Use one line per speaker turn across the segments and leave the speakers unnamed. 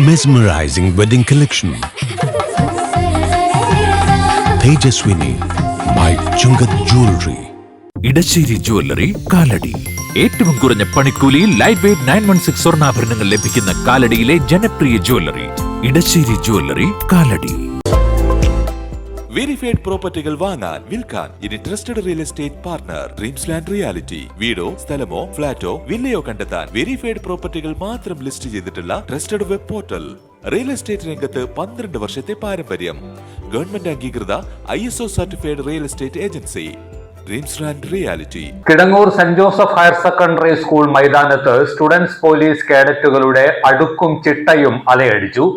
Mesmerizing wedding collection. Tejaswini by Chungat Jewelry.
Edasseri jewellery Kalady. ഏറ്റവും കുറഞ്ഞ പണിക്കൂലിയിൽ ലൈറ്റ് വെയ്റ്റ് 916 സ്വർണ്ണാഭരണങ്ങൾ ലഭിക്കുന്ന കാലടിയിലെ ജനപ്രിയ jewellery Edasseri jewellery Kalady.
Verified പ്രോപ്പർട്ടികൾ വാങ്ങാൻ വിൽക്കാൻ ഇനി trusted real estate partner dreams land reality. വീടോ സ്ഥലമോ ഫ്ളാറ്റോ വില്ലയോ കണ്ടെത്താൻ വെരിഫൈഡ് പ്രോപ്പർട്ടികൾ മാത്രം ലിസ്റ്റ് ചെയ്തിട്ടുള്ള trusted web portal. Real estate രംഗത്ത് 12 വർഷത്തെ പാരമ്പര്യം. ഗവൺമെന്റ് അംഗീകൃത ISO certified real estate agency dreams land reality.
Kidangoor saint Joseph higher secondary school മൈതാനത്ത് സ്റ്റുഡൻസ് പോലീസ് കേഡറ്റുകളുടെ അടുക്കും ചിട്ടയും അലയടിച്ചു.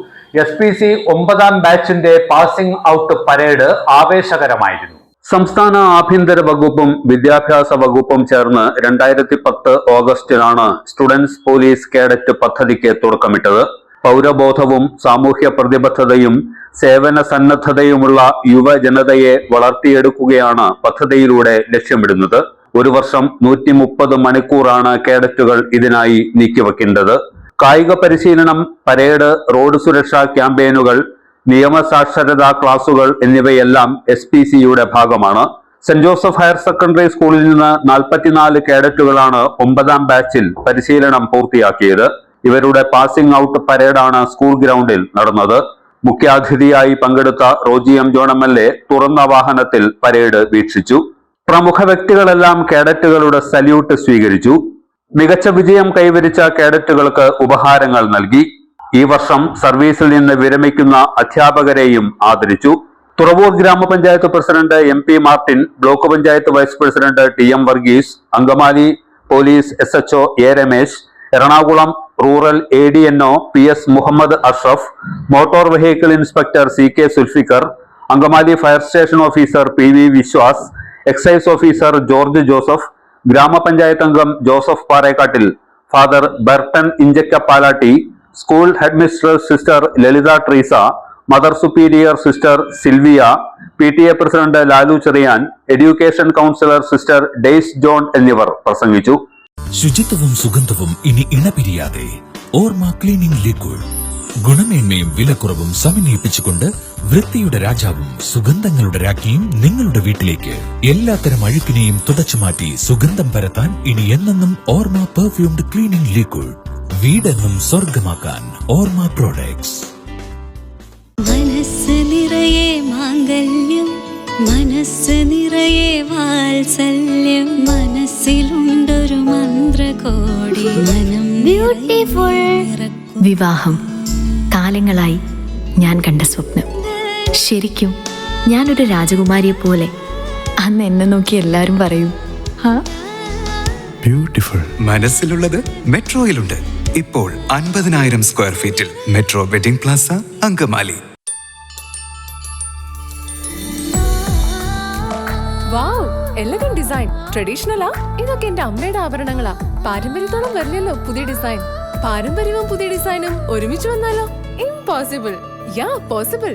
SPC 9ാം ബാച്ചിന്റെ പാസിംഗ് ഔട്ട് പരേഡ് ആവേശകരമായിരുന്നു. സംസ്ഥാന ആഭ്യന്തര വകുപ്പും വിദ്യാഭ്യാസ വകുപ്പും ചേർന്ന് 2010 ഓഗസ്റ്റിലാണ് സ്റ്റുഡൻസ് പോലീസ് കേഡറ്റ് പദ്ധതിക്ക് തുടക്കമിട്ടത്. പൗരബോധവും സാമൂഹ്യ പ്രതിബദ്ധതയും സേവന സന്നദ്ധതയുമുള്ള യുവജനതയെ വളർത്തിയെടുക്കുകയാണ് പദ്ധതിയിലൂടെ ലക്ഷ്യമിടുന്നത്. ഒരു വർഷം 130 മണിക്കൂറാണ് കേഡറ്റുകൾ ഇതിനായി നീക്കിവെക്കേണ്ടത്. കായിക പരിശീലനം, പരേഡ്, റോഡ് സുരക്ഷാ ക്യാമ്പയിനുകൾ, നിയമസാക്ഷരതാ ക്ലാസുകൾ എന്നിവയെല്ലാം SPCയുടെ ഭാഗമാണ്. സെന്റ് ജോസഫ് ഹയർ സെക്കൻഡറി സ്കൂളിൽ നിന്ന് 44 കേഡറ്റുകളാണ് 9ാം ബാച്ചിൽ പരിശീലനം പൂർത്തിയാക്കിയത്. ഇവരുടെ പാസിംഗ് ഔട്ട് പരേഡാണ് സ്കൂൾ ഗ്രൗണ്ടിൽ നടന്നത്. മുഖ്യാതിഥിയായി പങ്കെടുത്ത റോജി M. ജോൺ MLA തുറന്ന വാഹനത്തിൽ പരേഡ് വീക്ഷിച്ചു. പ്രമുഖ വ്യക്തികളെല്ലാം കേഡറ്റുകളുടെ സല്യൂട്ട് സ്വീകരിച്ചു. മികച്ച വിജയം കൈവരിച്ച കേഡറ്റുകൾക്ക് ഉപഹാരങ്ങൾ നൽകി. ഈ വർഷം സർവീസിൽ നിന്ന് വിരമിക്കുന്ന അധ്യാപകരെയും ആദരിച്ചു. തുറവൂർ ഗ്രാമപഞ്ചായത്ത് president MP Martin, block panchayat vice president TM Varghese, Angamaly police SHO A. Ramesh, Ernakulam rural ADNO PS Muhammad Ashraf, motor vehicle inspector CK Zulfikar, Angamaly fire station officer PV Viswas, excise officer George Joseph, ഗ്രാമപഞ്ചായത്ത് അംഗം Joseph Parekkattil, father Burton Inchakkapalatty, school headmistress sister Lalitha Treesa, mother superior sister Sylvia, PTA president Lalu Cherian, education counsellor sister Daisy John എന്നിവർ പ്രസംഗിച്ചു.
ശുചിത്വവും സുഗന്ധവും ഇനി ഇണപിരിയാതെ ഓർമ്മ cleaning liquid. ഗുണമേന്മയും വിലക്കുറവും സമന്വയിപ്പിച്ചുകൊണ്ട് വൃത്തിയുടെ രാജാവും സുഗന്ധങ്ങളുടെ രാജ്ഞിയും നിങ്ങളുടെ വീട്ടിലേക്ക്. എല്ലാത്തരം അഴുക്കിനെയും തുടച്ചുമാറ്റി സുഗന്ധം പരത്താൻ ഇനി എന്നെന്നും ഓർമ്മ പെർഫ്യൂംഡ് ക്ലീനിംഗ് ലിക്വിഡ്. വീടെന്നും സ്വർഗമാക്കാൻ ഓർമ്മ പ്രോഡക്ട്സ്.
മനസ്സ് നിറയെ മാംഗല്യം, മനസ്സ് നിറയെ വാത്സല്യം, മനസ്സിലുണ്ടൊരു മന്ത്രകോടി, മനം ബ്യൂട്ടിഫുൾ.
വിവാഹം കാലങ്ങളായി ഞാൻ കണ്ട സ്വപ്നം. ശരിക്കും ഞാനൊരു രാജകുമാരിയെ പോലെ. അന്ന് എന്നെ നോക്കി എല്ലാവരും പറയും
ബ്യൂട്ടിഫുൾ. മനസ്സിലുള്ളത് മെട്രോയിലുണ്ട്. ഇപ്പോൾ 50,000 സ്ക്വയർ ഫീറ്റിൽ metro wedding plaza Angamaly.
Wow, elegant design. ട്രഡീഷണലാ? ഇതൊക്കെ എന്റെ അമ്മയുടെ ആഭരണങ്ങളാ. പാരമ്പര്യത്തോളം വരില്ലല്ലോ പുതിയ ഡിസൈൻ. പാരമ്പര്യവും പുതിയ ഡിസൈനും ഒരുമിച്ച് വന്നാലോ? ഇംപോസിബിൾ. യാ പോസിബിൾ.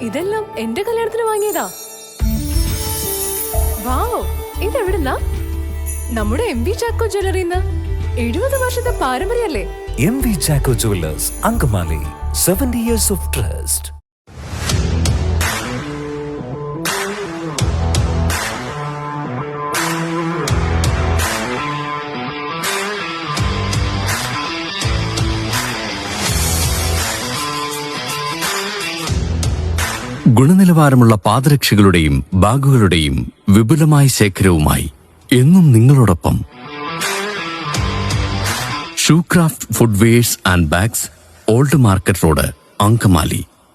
ഇതെല്ലാം എന്റെ കല്യാണത്തിന് വാങ്ങിയതാ. വാവ്, ഇതെവിടുന്നാ? നമ്മുടെ MV ചാക്കോ ജ്വല്ലറിന്ന്. 70 വർഷത്തെ പാരമ്പര്യല്ലേ?
MV Chacko jewellers Angamaly. 70 years of trust.
ഗുണനിലവാരമുള്ള പാദരക്ഷകളുടെയും ബാഗുകളുടെയും വിപുലമായ ശേഖരവുമായി എന്നും നിങ്ങളോടൊപ്പം Shoecraft footwears and bags, old market road, Angamaly.